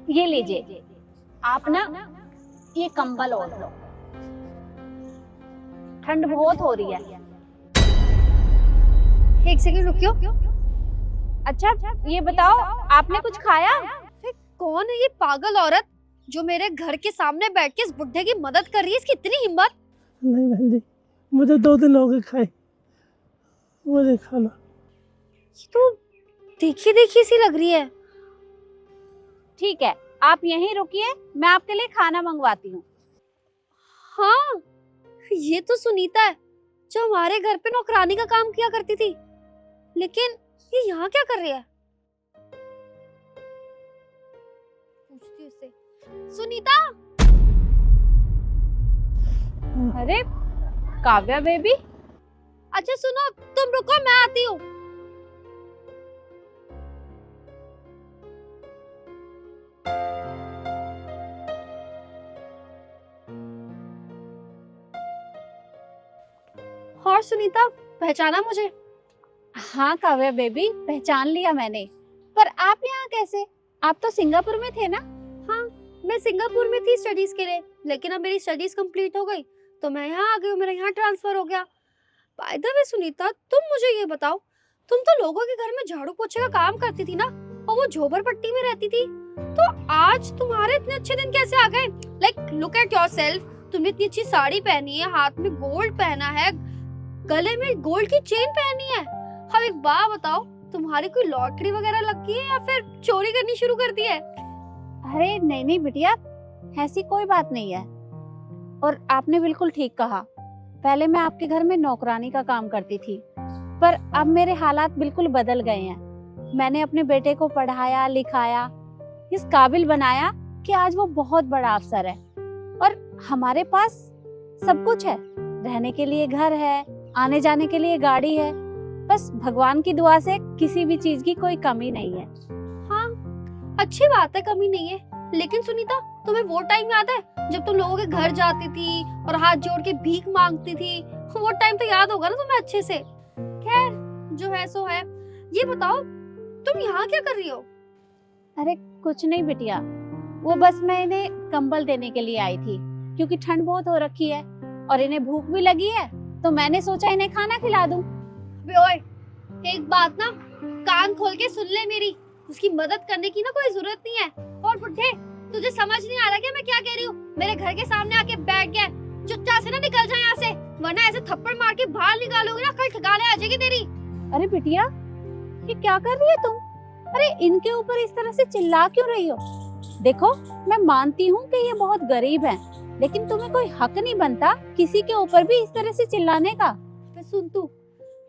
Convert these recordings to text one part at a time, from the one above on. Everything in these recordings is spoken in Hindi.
ये लीजिए, आप ना ये कंबल ओढ़ लो, ठंड बहुत हो रही है। एक सेकंड रुकियो। अच्छा ये बताओ, आपने कुछ खाया? कौन है ये पागल औरत जो मेरे घर के सामने बैठ के इस बुड्ढे की मदद कर रही है? इसकी इतनी हिम्मत। नहीं बहन जी, मुझे 2 दिन हो गए खाए, मुझे खाना। ये तो देखी देखी सी लग रही है। ठीक है, आप यहीं रुकिए, मैं आपके लिए खाना मंगवाती हूँ। हाँ, ये तो सुनीता है जो हमारे घर पे नौकरानी का काम किया करती थी। लेकिन ये यहाँ क्या कर रही है? पूछती हूँ इससे। सुनीता! अरे काव्या बेबी, अच्छा सुनो, तुम रुको, मैं आती हूँ। और सुनीता, पहचाना मुझे? हाँ काव्या बेबी, पहचान लिया मैंने। पर आप यहाँ कैसे? आप तो सिंगापुर में थे ना? हाँ, मैं सिंगापुर में थी स्टडीज के लिए, लेकिन अब मेरी स्टडीज कंप्लीट हो गई तो मैं यहाँ आ गई हूँ, मेरा यहाँ ट्रांसफर हो गया। बाय द वे सुनीता, तुम मुझे ये बताओ, तुम तो लोगों के घर में झाड़ू पोछे का काम करती थी ना, और वो झोपड़पट्टी में रहती थी, तो आज तुम्हारे इतने अच्छे दिन कैसे आ गए? लाइक लुक एट योरसेल्फ, तुमने इतनी अच्छी साड़ी पहनी है, हाथ में गोल्ड पहना है, गले में गोल्ड की चेन पहनी है। अब एक बात बताओ, तुम्हारी कोई लॉटरी वगैरह लगी है या फिर चोरी करनी शुरू कर दी है? अरे नहीं नहीं बिटिया, ऐसी कोई बात नहीं है। और आपने बिल्कुल ठीक कहा, पहले मैं आपके घर में नौकरानी का काम करती थी, पर अब मेरे हालात बिल्कुल बदल गए हैं। मैंने अपने बेटे को पढ़ाया लिखाया, इस काबिल बनाया कि आज वो बहुत बड़ा अफसर है, और हमारे पास सब कुछ है। रहने के लिए घर है, आने जाने के लिए गाड़ी है, बस भगवान की दुआ से किसी भी चीज की कोई कमी नहीं है। हाँ, अच्छी बात है, कमी नहीं है। लेकिन सुनीता, तुम्हें वो टाइम याद है जब तुम लोगों के घर जाती थी और हाथ जोड़ के भीख मांगती थी? वो टाइम तो याद होगा ना तुम्हें अच्छे से। खैर, जो है सो है। ये बताओ, तुम यहाँ क्या कर रही हो? अरे कुछ नहीं बिटिया, वो बस मैं इन्हें कंबल देने के लिए आई थी, क्योंकि ठंड बहुत हो रखी है और इन्हें भूख भी लगी है, तो मैंने सोचा इन्हें खाना खिला दूं। बे ओए, एक बात ना कान खोल के सुन ले मेरी, उसकी मदद करने की ना कोई जरूरत नहीं है। और बुड्ढे, तुझे समझ नहीं आ रहा क्या मैं क्या कह रही हूँ? मेरे घर के सामने आके बैठ गया, चुपचाप से ना निकल जा यहाँ से, वरना ऐसे थप्पड़ मार के बाहर निकालोगे ना, कल ठिकाने आ जाएगी तेरी। अरे बिटिया, ये क्या कर रही है तुम? अरे इनके ऊपर इस तरह से चिल्ला क्यों रही हो? देखो, मैं मानती हूँ कि ये बहुत गरीब हैं, लेकिन तुम्हें कोई हक नहीं बनता किसी के ऊपर भी इस तरह से चिल्लाने का। सुन, तू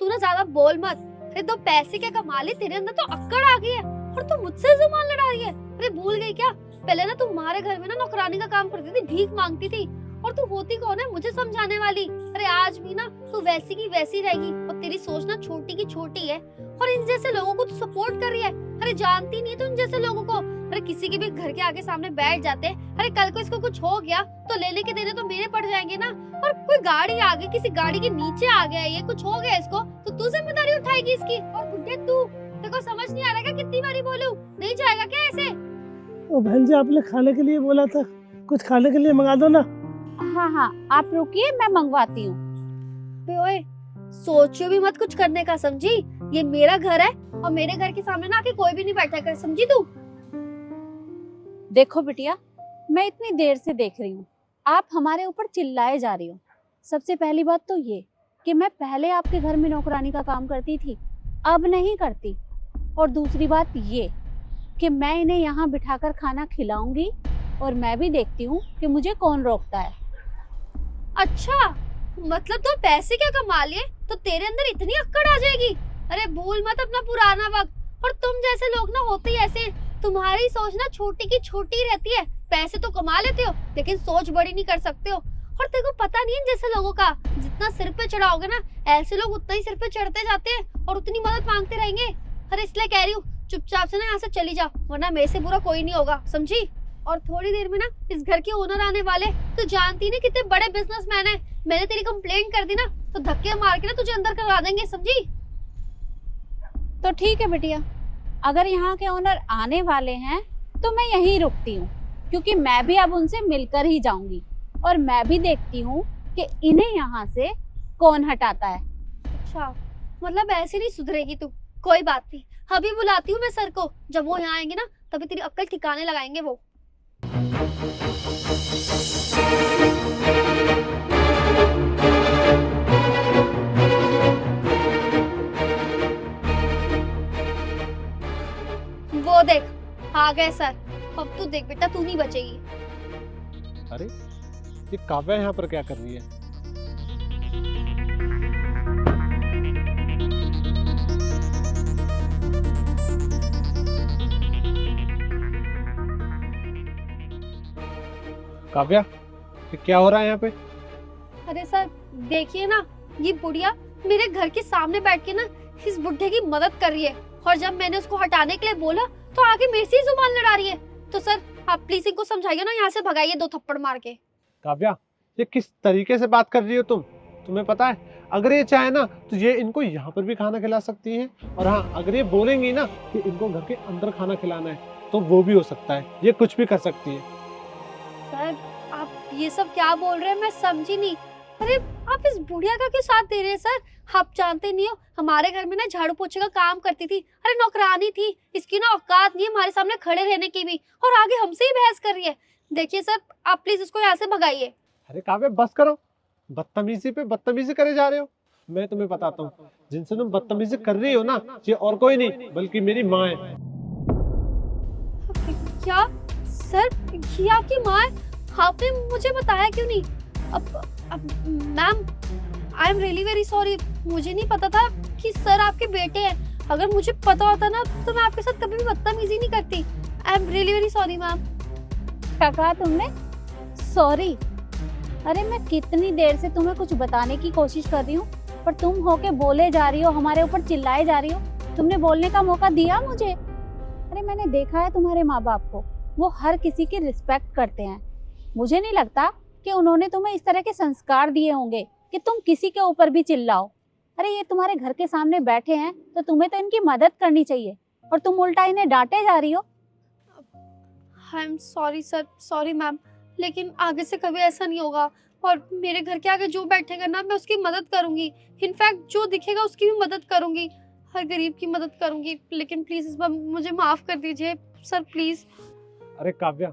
ना ज्यादा बोल मत। अरे तो पैसे क्या कमा ले, तेरे अंदर तो अक्कड़ आ गई है, और तू मुझसे जुबान लड़ा रही है। अरे भूल गई क्या, पहले ना तुम्हारे घर में ना नौकरानी का काम करती थी, भीख मांगती थी, और तू होती कौन है मुझे समझाने वाली? अरे आज भी ना तू वैसी की वैसी रहेगी, और तेरी सोच ना छोटी की छोटी है, और इन जैसे लोगों को तू सपोर्ट कर रही है। अरे जानती नहीं तू इन जैसे लोगों को? अरे किसी के भी घर के आगे सामने बैठ जाते हैं, अरे कल को इसको कुछ हो गया तो लेने के देने तो मेरे पड़ जाएंगे ना। और कोई गाड़ी आ गई, किसी गाड़ी के नीचे आ गया, ये कुछ हो गया इसको, तो तू जिम्मेदारी उठाएगी इसकी? और बुड्ढे तू, देखो समझ नहीं आ रहा क्या? कितनी बारी बोलूं, नहीं जाएगा क्या ऐसे? ओ बहन जी, आपने खाने के लिए बोला था, कुछ खाने के लिए मंगा दो ना। हाँ हाँ, आप रुकिए, मैं मंगवाती हूँ। बे ओए, सोचो भी मत कुछ करने का, समझी? ये मेरा घर है, और मेरे घर के सामने ना आके कोई भी नहीं बैठा कर, समझी तू? देखो बिटिया, मैं इतनी देर से देख रही हूँ, आप हमारे ऊपर चिल्लाए जा रही हो। सबसे पहली बात तो ये कि मैं पहले आपके घर में नौकरानी का काम करती थी, अब नहीं करती। और दूसरी बात ये कि मैं इन्हें यहाँ बिठाकर खाना खिलाऊंगी, और मैं भी देखती हूँ कि मुझे कौन रोकता है। अच्छा, मतलब तो पैसे क्या कमा लिए तो तेरे अंदर इतनी अक्कड़ आ जाएगी? अरे भूल मत अपना पुराना वक्त। और तुम जैसे लोग ना होते ही ऐसे, तुम्हारी सोच ना छोटी की छोटी रहती है। पैसे तो कमा लेते हो, लेकिन सोच बड़ी नहीं कर सकते हो। और तेरे को पता नहीं है जैसे लोगों का, जितना सिर पे चढ़ाओगे ना, ऐसे लोग उतना ही सिर पे चढ़ते जाते हैं और उतनी मदद मांगते रहेंगे। अरे इसलिए कह रही हूँ, चुपचाप से ना यहाँ से चली जाओ, वरना मेरे से बुरा कोई नहीं होगा, समझी? और थोड़ी देर में ना इस घर के ओनर आने वाले, तो जानती नहीं कितने बड़े बिजनेसमैन है। मैंने तेरी कंप्लेंट कर दी ना, तो धक्के मार के ना तुझे अंदर करवा देंगे, समझी? तो ठीक है बिटिया, अगर यहाँ के ओनर आने वाले हैं तो मैं यहीं रुकती हूँ, क्योंकि मैं भी अब उनसे मिलकर ही जाऊंगी और मैं भी देखती हूँ कि इन्हें यहाँ से कौन हटाता है। अच्छा, मतलब ऐसे नहीं सुधरेगी तू। कोई बात नहीं, अभी बुलाती हूँ मैं सर को। जब वो यहाँ आएंगे ना तभी तेरी अक्ल ठिकाने लगाएंगे वो। वो देख, आ गए सर। अब तू देख बेटा, तू नहीं बचेगी। अरे ये काव्या यहाँ पर क्या कर रही है? काव्या, ये क्या हो रहा है यहाँ पे? अरे सर देखिए ना, ये बुढ़िया मेरे घर के सामने बैठ के ना इस बुढ़े की मदद कर रही है, और जब मैंने उसको हटाने के लिए बोला तो आगे मेरे से ही जुबान लड़ा रही है। तो सर आप प्लीज इनको समझाइए ना, यहाँ से भगाइए 2 थप्पड़ मार के। काव्या, ये किस तरीके से बात कर रही हो तुम? तुम्हें पता है, अगर ये चाहे ना तो ये इनको यहाँ पर भी खाना खिला सकती है, और हाँ, अगर ये बोलेंगी ना कि इनको घर के अंदर खाना खिलाना है तो वो भी हो सकता है। ये कुछ भी कर सकती है। सर आप ये सब क्या बोल रहे हैं, मैं समझी नहीं। अरे आप इस बुढ़िया का क्यों साथ दे रहे हैं सर? आप जानते नहीं हो, हमारे घर में ना झाड़ू पोछे का काम करती थी। अरे नौकरानी थी, इसकी ना औकात नहीं है हमारे सामने खड़े रहने की भी, और आगे हमसे ही बहस कर रही है। देखिए सर, आप प्लीज इसको यहाँ से भगाइए। अरे काव्या, बस करो। बदतमीजी पे बदतमीजी करे जा रहे हो। मैं तुम्हें बताता हूँ, जिनसे तुम बदतमीजी कर रही हो ना, ये और कोई नहीं बल्कि मेरी माँ है। क्या सर, ये आपकी माँ है? आपने मुझे बताया क्यों नहीं? अब ma'am, I am really very sorry. मुझे नहीं पता था कि सर आपके बेटे हैं। अगर मुझे पता होता ना तो मैं आपके साथ कभी भी बदतमीजी नहीं करती। आई am really very sorry ma'am. क्या कहा तुमने? सॉरी? अरे मैं कितनी देर से तुम्हें कुछ बताने की कोशिश कर रही हूँ, पर तुम होके बोले जा रही हो, हमारे ऊपर चिल्लाए जा रही हो। तुमने बोलने का मौका दिया मुझे? अरे मैंने देखा है तुम्हारे माँ बाप को, वो हर किसी की रिस्पेक्ट करते हैं। मुझे नहीं लगता कि उन्होंने तुम्हें इस तरह के संस्कार दिए होंगे कि तुम किसी के ऊपर भी चिल्लाओ। अरे ये तुम्हारे घर के सामने बैठे हैं तो तुम्हें तो इनकी मदद करनी चाहिए, और तुम उल्टा इन्हें डांटे जा रही हो। I am sorry sir, sorry ma'am, लेकिन आगे से कभी ऐसा नहीं होगा। और मेरे घर के आगे जो बैठेगा ना, मैं उसकी मदद करूंगी। इनफैक्ट जो दिखेगा उसकी भी मदद करूंगी, हर गरीब की मदद करूंगी। लेकिन प्लीज इस बार मुझे माफ कर दीजिए सर, प्लीज। अरे काव्या,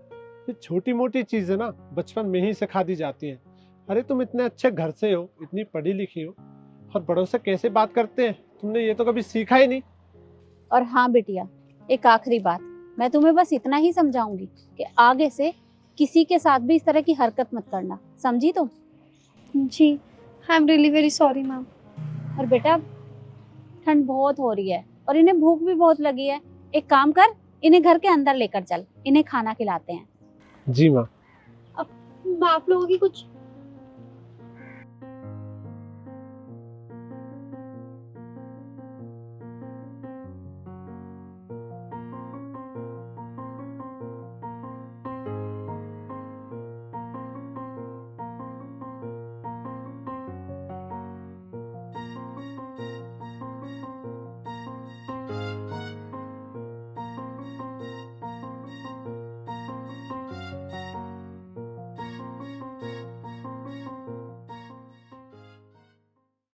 ये छोटी मोटी चीजें ना बचपन में ही सिखा दी जाती हैं। अरे तुम इतने अच्छे घर से हो, इतनी पढ़ी लिखी हो, और बड़ों से कैसे बात करते हैं तुमने ये तो कभी सीखा ही नहीं। और हाँ बिटिया, एक आखिरी बात, मैं तुम्हें बस इतना ही समझाऊंगी कि आगे से किसी के साथ भी इस तरह की हरकत मत करना, समझी तुम? जी, I am really very sorry ma'am. और बेटा, ठंड बहुत हो रही है और इन्हें भूख भी बहुत लगी है। एक काम कर, इन्हें घर के अंदर लेकर चल, इन्हें खाना खिलाते हैं। जी माँ। आप लोगों की कुछ